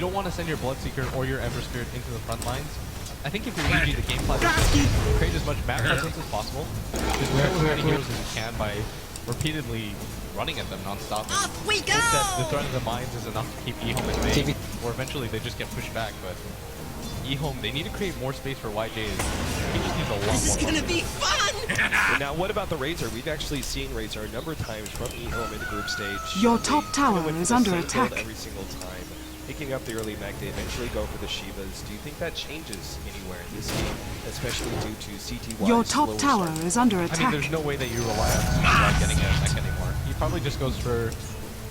You don't want to send your Bloodseeker or your Ember Spirit into the front lines. I think if you're EG, the game plan is to create as much map presence as possible. Just kill as many heroes as you can by repeatedly running at them non-stop. Off we go! The threat of the mines is enough to keep eHome at bay, or eventually they just get pushed back, but eHome, they need to create more space for YJ. He just needs a lot more. This is gonna be fun! Now, what about the Razor? We've actually seen Razor a number of times from eHome in the group stage. Your top tower is under attack. Every single time, picking up the early mech, they eventually go for the Shivas. Do you think that changes anywhere in this game, especially due to CTY? Your top tower is under attack. I mean, there's no way that you rely on CTY getting a mech anymore. He probably just goes for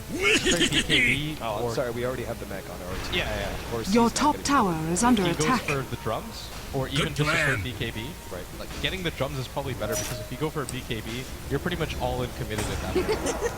straight BKB. Oh, I'm sorry, we already have the mech on our team. Yeah. Of course, Your top tower is under attack. He goes for the drums, or even just a straight BKB. Right. Like, getting the drums is probably better, because if you go for a BKB, you're pretty much all in committed at that point.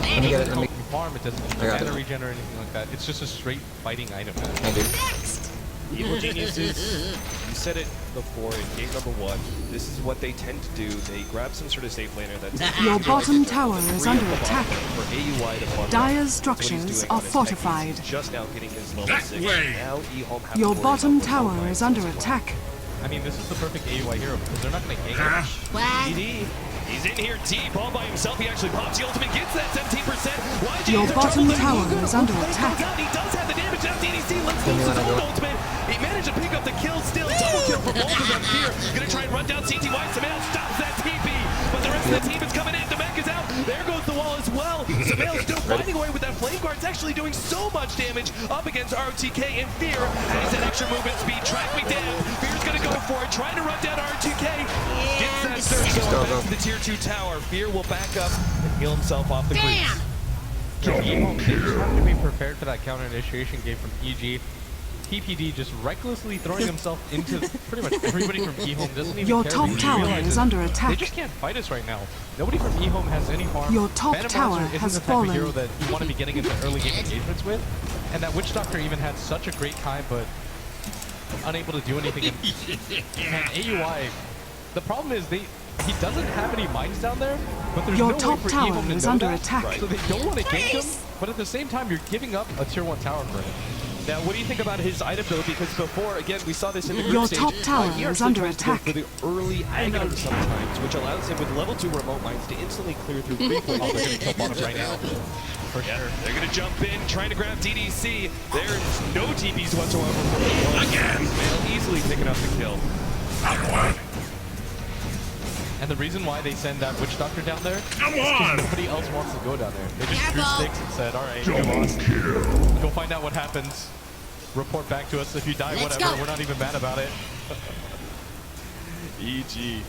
It doesn't help you farm, it doesn't mana regen or anything like that. It's just a straight fighting item. Next! Evil Geniuses, you said it before in game number 1. This is what they tend to do. They grab some sort of safe laner that's... Your bottom tower is under attack. For AUI to farm. Dire's structures are fortified. Just now getting his level 6. Now eHome have Your bottom tower is under attack. I mean, this is the perfect AUI hero, because they're not going to gank him. ED. He's in here deep, all by himself. He actually pops the ultimate, gets that 17%. YG Your bottom tower is under attack. He does have the damage now. DDC lets loose his own ultimate. He managed to pick up the kill still. Double kill for both of them here. Gonna try and run down CTY. Samael stops that TP, but the rest of the team is coming in. The mech is out. There goes the wall as well. Samael still fighting away with that flame guard. It's actually doing so much damage up against ROTK, and Fear has that extra movement speed. Track me down. Fear's gonna go for it, trying to run down ROTK. Gets that surge going back to the tier 2 tower. Fear will back up and heal himself off the creeps. eHome, they just have to be prepared for that counter initiation game from EG. TPD just recklessly throwing himself into pretty much everybody from eHome. Doesn't even Your care. top tower is under They attack. just can't fight us right now. Nobody from eHome has any farm. Your top Phantom tower Browser has isn't the type of hero fallen. that you want to be getting into early game engagements with. And that Witch Doctor even had such a great time, but unable to do anything. And AUI, the problem is he doesn't have any mines down there, but there's Your no top way for tower eHome to is know under that. attack. So they don't want to gank him, but at the same time, you're giving up a tier 1 tower for him. Now, what do you think about his item build? Because before, again, we saw this in the group Your stage. top tower he is actually under tries to go attack. for the early Aghanim sometimes, which allows him with level 2 remote mines to instantly clear through creep waves. Oh, they're going to kill bottom right now. For sure. They're going to jump in, trying to grab DDC. There's no TPs whatsoever from the again. Easily picking up the kill. And the reason why they send that Witch Doctor down there is because nobody else wants to go down there. They just drew sticks and said, alright, you lost. Go find out what happens. Report back to us. If you die, whatever. We're not even mad about it. EG.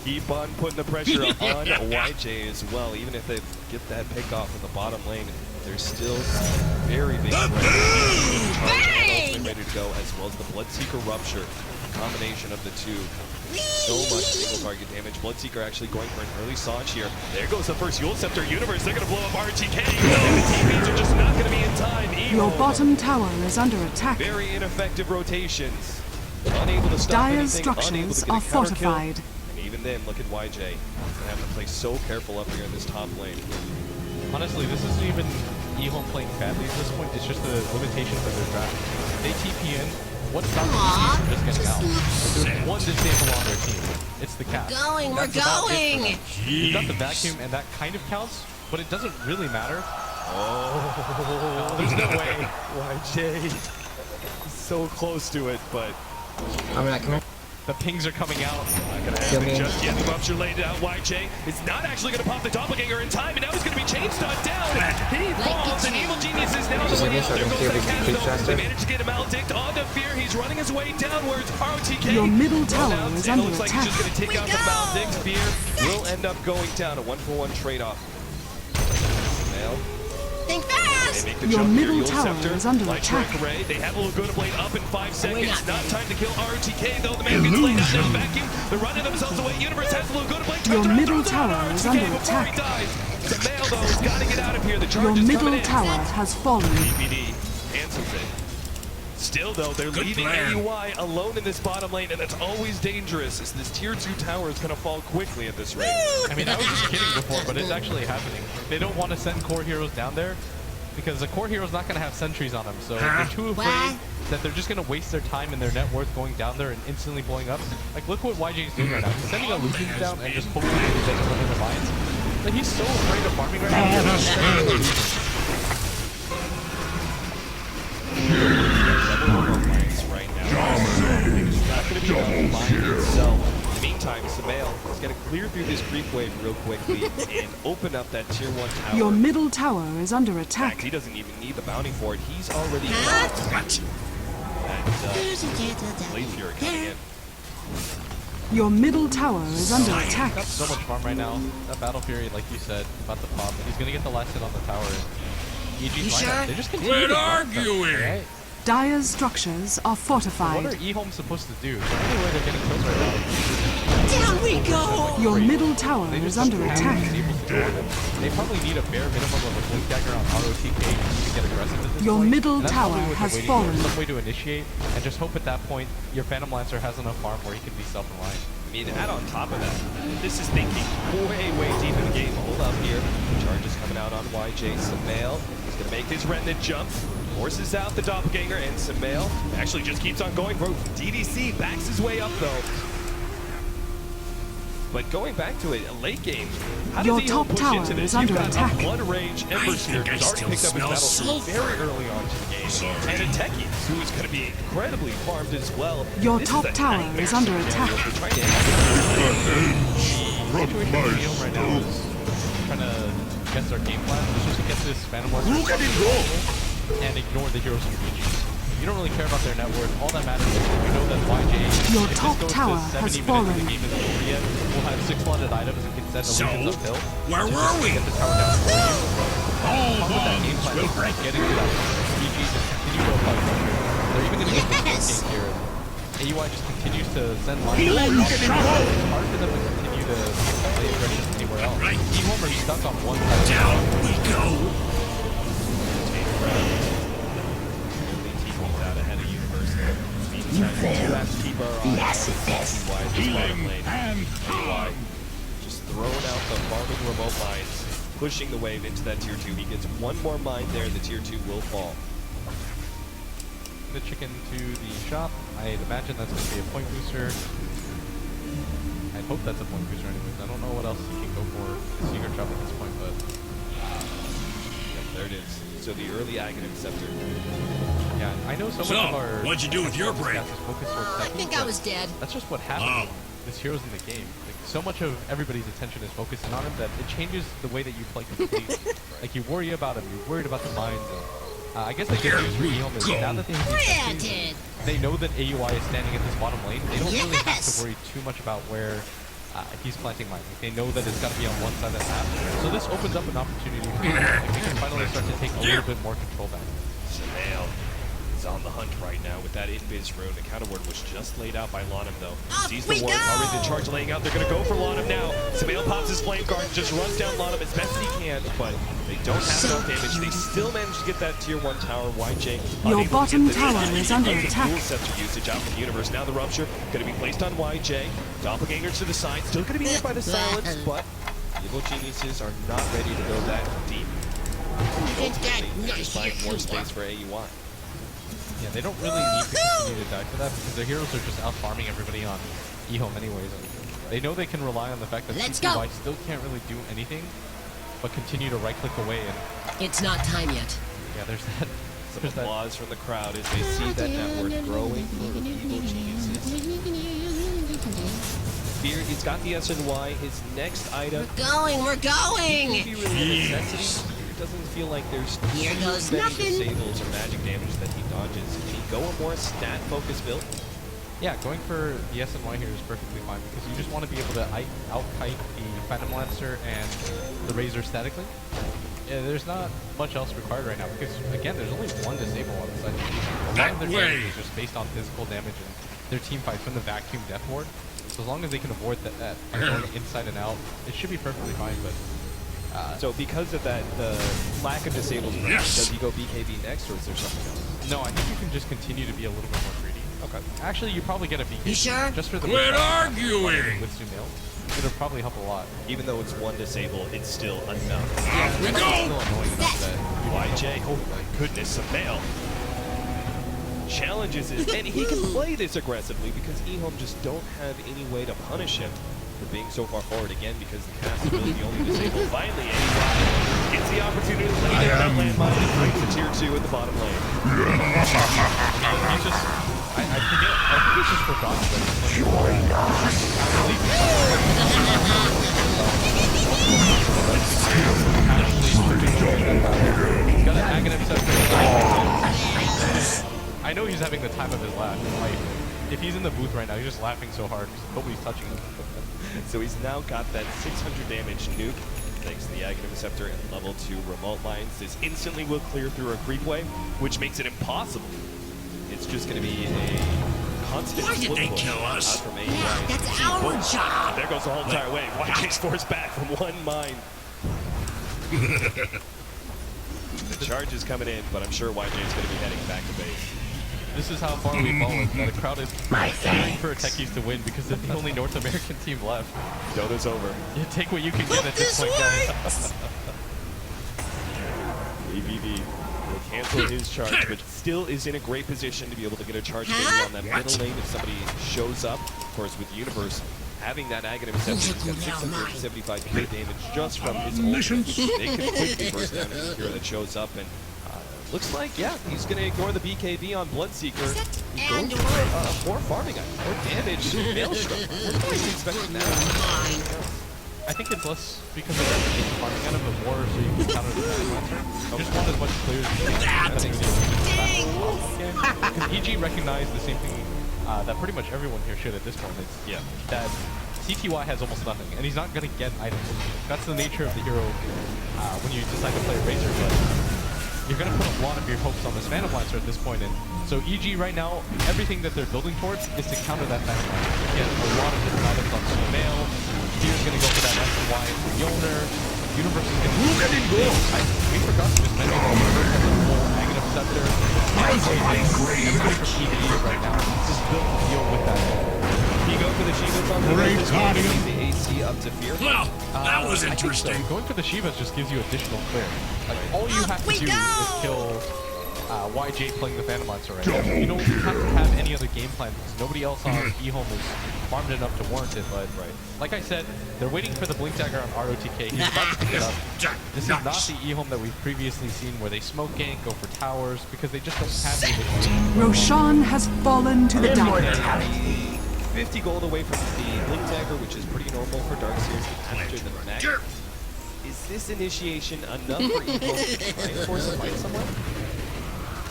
Keep on putting the pressure on YJ as well. Even if they get that pick off in the bottom lane, there's still very big ready to go, as well as the Bloodseeker Rupture. Combination of the two. So much single target damage. Bloodseeker actually going for an early Sanch here. There goes the first Yule Scepter Universe. They're going to blow up RTK. And the TPs are just not going to be in time. Your bottom tower is under attack. Very ineffective rotations. Unable to stop Dire's anything. structures Unable are to get a counter kill. fortified. And even then, look at YJ. Gonna have to play so careful up here in this top lane. Honestly, this isn't even eHome playing badly at this point. It's just the limitations of their draft. They TP in. What's stopping the team from just getting out? There's one disable on their team. It's the cap. We're going! You got the vacuum, and that kind of counts, but it doesn't really matter. Oh, no, there's no way. YJ. So close to it, but the pings are coming out. Not gonna happen just yet. The rupture laid out. YJ is not actually gonna pop the doppelganger in time, and now he's gonna be chain stunned down. He falls, and Evil Genius is now on the way out. There goes the cast. They managed to get him maledict onto Fear. He's running his way downwards. ROTK. Your middle tower is under looks like attack. he's just gonna take out the maledict. Fear will end up going down. A 1-for-1 trade-off. Well, Think fast! Your middle tower is under attack. They have a Laguna Blade up in 5 seconds. Not time to kill ROTK, though. The man gets laid out in a vacuum. They're running themselves away. Universe has the Laguna Blade. Your middle tower is under attack. Samael, though, has got to get out of here. The Your charge is coming middle in. tower has fallen. TPD answers it. Still, though, they're leaving AUI alone in this bottom lane, and that's always dangerous, as this tier 2 tower is going to fall quickly at this rate. I mean, I was just kidding before, but it's actually happening. They don't want to send core heroes down there. because a core hero's not going to have sentries on him, so they're too afraid that they're just going to waste their time and their net worth going down there and instantly blowing up. Like, look what YJ's doing right now. He's sending illusions down and just hoping that he doesn't run into mines. Like, he's so afraid of farming right now. Right now. It's not going to be able to mine itself. In the meantime, Samael is going to clear through this creep wave real quickly and open up that tier 1 tower. Your middle tower is under In fact, attack. he doesn't even need the bounty for it. He's already got that Blade Fury coming in. Your middle tower is under attack. Got so much farm right now. That Battle Fury, like you said, about to pop. He's going to get the last hit on the tower. EG's lineup, they just continue to arguing. Right? Dire's structures are What fortified. are E-Home supposed to do? The only way they're getting kills right now. Down we go! Your middle tower They is just under don't have attack. the disables to go with it. They probably need a bare minimum of a blink dagger on ROTK to get aggressive at this Your point. middle And that's tower probably what has they're waiting fallen. for, some way to initiate, and just hope at that point your Phantom Lancer has enough farm where he can be self-reliant. I mean, add on top of that, this is thinking way deep in the game. Hold up here. Charge is coming out on YJ. Samael is going to make his remnant jump. Forces out the doppelganger, and Samael actually just keeps on going. DDC backs his way up, though. But going back to it, a late game, how Your does he push top into tower this? is under You've got attack. a one-range Ember Spear who's already picked up his battle very early on to the game. And a Techie, who is going to be incredibly farmed as well. Your This top is a tower nightmare is under scenario attack. for trying to The situation for E-Home right now is trying to guess their game plan, which is to get this Phantom Lancer and ignore the heroes from reach. You don't really care about their net worth. All that matters is you know that YJ, Your if this top goes tower to 70 has minutes fallen. and the game isn't over yet, we'll have 6 flooded items and can send illusions uphill. where to were just we? Get the tower down for you. Come with that game plan is getting to that PG, just continue to apply pressure. They're even going to get this game here. AUI just continues to send lines. It's hard for them to continue to play aggression anywhere else. E-Home are stuck on one side. Down we go. Just throwing out the farming remote mines, pushing the wave into that tier 2. He gets one more mine there, and the tier 2 will fall. The chicken to the shop. I'd imagine that's going to be a point booster. I'd hope that's a point booster anyways. I don't know what else you can go for the secret shop at this point, but Yep, there it is. So the early Aghanim Scepter. yeah, I know so much So, of our what'd you do with your brain? stats is focused towards I technique, think I but was dead. That's just what happens. This hero's in the game. Like, so much of everybody's attention is focusing on him that it changes the way that you play completely. Like, you worry about him, you're worried about the mines. And, I guess the good news for E-Home is now that they have these sentries, Granted. they know that AUI is standing at this bottom lane. They don't really have to Yes. worry too much about where he's planting mines. Like, they know that it's got to be on one side of the map. So this opens up an opportunity for them. Like, they can finally start to take a little bit more control back. Samael is on the hunt right now with that invis rune. The counter word was just laid out by Lonham, though. Up Sees we the ward, go! already the charge laying out. They're going to go for Lonham now. Samael pops his flame guard, just runs down Lonham as best as he can, but they don't have enough damage. They still manage to get that tier 1 tower. YJ Your unable to bottom get the tower damage. is under Dual attack. scepter usage out from the universe. Now the rupture going to be placed on YJ. Doppelganger to the side, still going to be hit by the silence, but evil geniuses are not ready to go that deep. Ultimately, they just find more space for AUI. Yeah, they don't really need to continue to die for that because their heroes are just out farming everybody on E-Home anyways. And they know they can rely on the fact that Let's CTY go. still can't really do anything but continue to right-click away. And It's not time yet. yeah, there's that. Some There's that. applause from the crowd as they see that network growing for evil geniuses. Fear, he's got the SNY. His next item We're going. would be Yes. really a necessity. It doesn't feel like there's Here too goes many nothing. disables or magic damage that he dodges. Can he go a more stat-focused build? Yeah, going for the SNY here is perfectly fine because you just want to be able to out-kite the Phantom Lancer and the Razor statically. Yeah, there's not much else required right now because, again, there's only one disable on the side. A lot of their damage is just based on physical damage and their team fights from the vacuum death ward. So as long as they can avoid that by going inside and out, it should be perfectly fine. But So because of that, the lack of disables, does he go BKB next, or is there something else? no, I think you can just continue to be a little bit more greedy. Okay. Actually, you probably get a BKB. You sure? Just for the Quit arguing! with Sumail. it'll probably help a lot. Even though it's one disable, it's still enough. Yeah, it's still annoying enough that YJ, oh my goodness, a fail. Challenges it, and he can play this aggressively because eHome just don't have any way to punish him for being so far forward again because the cast is really the only disable. Finally, AY gets the opportunity to lay down that landmine and break the tier 2 in the bottom lane. He's just, I forget, I think he's just forgotten that he's he's got an Aghanim Scepter. I know he's having the time of his life. Like, if he's in the booth right now, he's just laughing so hard because nobody's touching him. So he's now got that 600 damage nuke thanks to the Aghanim Scepter and level 2 remote lines. This instantly will clear through a creep wave, which makes it impossible. It's just going to be a constant Why did they push kill us? out from AY. Yeah, that's our job. There goes the whole entire wave. YJ's forced back from one mine. The charge is coming in, but I'm sure YJ is going to be heading back to base. This is how far we've fallen, that a crowd is cheering for Techies to win because they're the only North American team left. Dota's over. You take what you can get at this point, guys. ABV will cancel his charge, but still is in a great position to be able to get a charge maybe on that middle lane if somebody shows up. Of course, with Universe having that Aghanim Scepter, he's got 675k damage just from his ult. They can quickly burst down a hero that shows up, and looks like, yeah, he's going to ignore the BKB on Bloodseeker. He's going for more farming, more damage, Maelstrom. What are you expecting now? I think it's less because of the farming out of it, more so you can counter the Lancer. You just want as much clear as you can. Because EG recognized the same thing that pretty much everyone here should at this point. It's that CTY has almost nothing, and he's not going to get items. That's the nature of the hero when you decide to play Razor, but you're going to put a lot of your hopes on this Phantom Lancer at this point, and so EG right now, everything that they're building towards is to counter that Phantom Lancer. Get a lot of different items on Mail. Fear's going to go for that SY for Mjolnir. Universe is going to go. We forgot to just mention that Universe has a full Aghanim Scepter. Everybody from EG right now just built to deal with that. You go for the Shivas on the AC up to Fear. Well, that was interesting. So. Going for the Shivas just gives you additional clear. Like, all you have to do is kill YJ playing the Phantom Lancer right now. You don't have to have any other game plan because nobody else on eHome is farmed enough to warrant it, but like I said, they're waiting for the Blink Dagger on ROTK. He's about to pick it up. This is not the eHome that we've previously seen where they smoke gank, go for towers, because they just don't have the ability. Roshan has fallen to the dark. 50 gold away from the Blink Dagger, which is pretty normal for Darkseers after the mech. Is this initiation enough for eHome to try and force a fight somewhere?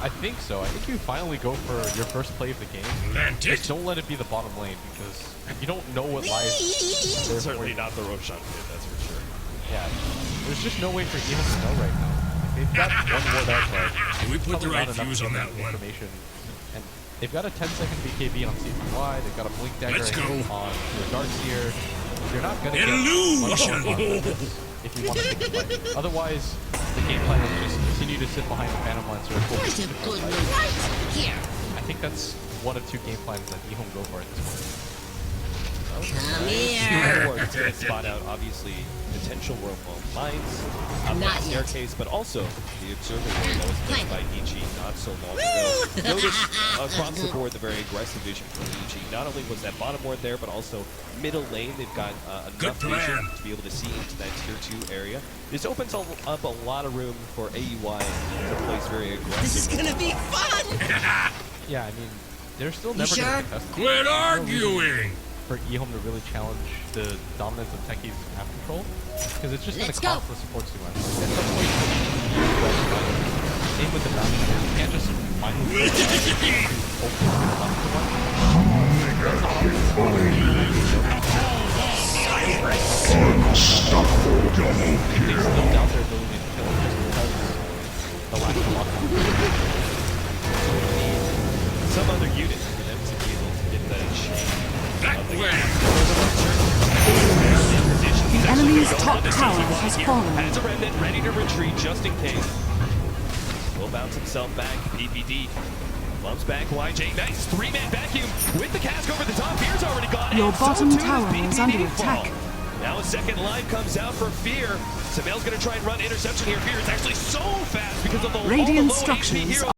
I think so. I think you finally go for your first play of the game. Just don't let it be the bottom lane because you don't know what lies there. Certainly not the Roshan pit, that's for sure. Yeah, there's just no way for eHome to know right now. They've got one ward out, but we put the right fuse on that one. Information. And they've got a 10-second BKB on CTY. They've got a Blink Dagger on your Darkseer. You're not gonna get much more if you want to take the play. Otherwise, the game plan is just continue to sit behind the Phantom Lancer. I think that's one of two game plans that eHome go for at this point. Come here. It's going to spot out, obviously, potential wormhole mines up that staircase, but also the observatory that was placed by EG not so long ago. Notice across the board the very aggressive vision from EG. Not only was that bottom ward there, but also middle lane. They've got enough vision to be able to see into that tier 2 area. This opens up a lot of room for AUI to place very aggressive. This is gonna be fun! Yeah, I mean, they're still never going to contest. Quit arguing! For eHome to really challenge the dominance of Techie's map control, because it's just going to cost the support too much. Like, at some point, aim with the map, you can't just mindlessly focus on the map too much. They still doubt their ability to kill just because the lack of lock. Some other unit for them to be able to get that chain. The enemy's top tower has fallen. Has a remnant ready to retreat just in case. Will bounce himself back. PPD lumps back. YJ, nice 3-man vacuum with the cask over the top. Fear's already gone. Your and bottom so too tower is under PPD fall. attack. Now a second line comes out for Fear. Samel's going to try and run interception here. Fear is actually so fast because of the all the Radiant low HP structures here.